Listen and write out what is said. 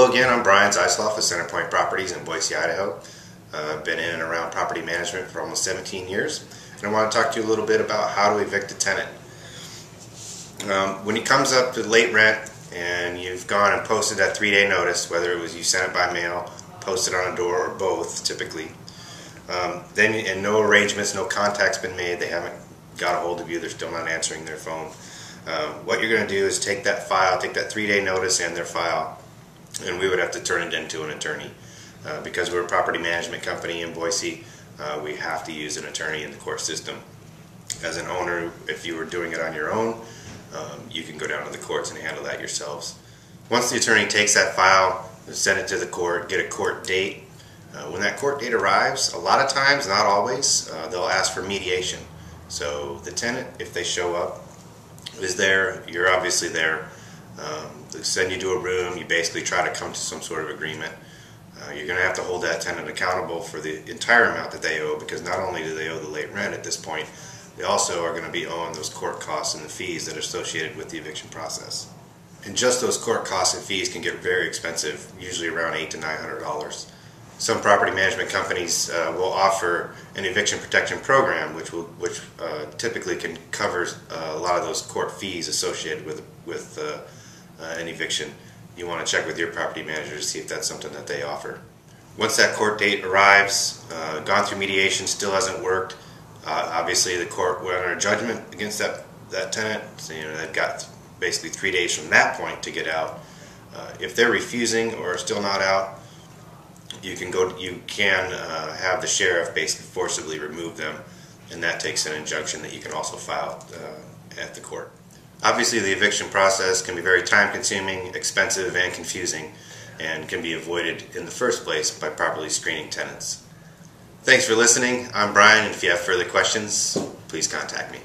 Hello again, I'm Brian Zeisloff with Centerpoint Properties in Boise, Idaho. I've been in and around property management for almost 17 years, and I want to talk to you a little bit about how to evict a tenant. When it comes up to late rent and you've gone and posted that 3-day notice, whether it was you sent it by mail, posted on a door, or both typically, and no arrangements, no contact's been made, they haven't got a hold of you, they're still not answering their phone. What you're going to do is take that file, take that 3-day notice and their file, and we would have to turn it into an attorney. Because we're a property management company in Boise, we have to use an attorney in the court system. As an owner, if you were doing it on your own, you can go down to the courts and handle that yourselves. Once the attorney takes that file, send it to the court, get a court date. When that court date arrives, a lot of times, not always, they'll ask for mediation. So the tenant, if they show up, is there, you're obviously there. They send you to a room, you basically try to come to some sort of agreement. You're going to have to hold that tenant accountable for the entire amount that they owe, because not only do they owe the late rent at this point, they also are going to be owing those court costs and the fees that are associated with the eviction process. And just those court costs and fees can get very expensive, usually around $800 to $900. Some property management companies will offer an eviction protection program, which typically can cover a lot of those court fees associated with an eviction. You want to check with your property manager to see if that's something that they offer. Once that court date arrives, gone through mediation, still hasn't worked, obviously the court will enter a judgment against that tenant. So, they've got basically 3 days from that point to get out. If they're refusing or still not out, you can have the sheriff basically forcibly remove them, and that takes an injunction that you can also file at the court. Obviously, the eviction process can be very time-consuming, expensive, and confusing, and can be avoided in the first place by properly screening tenants. Thanks for listening. I'm Brian, and if you have further questions, please contact me.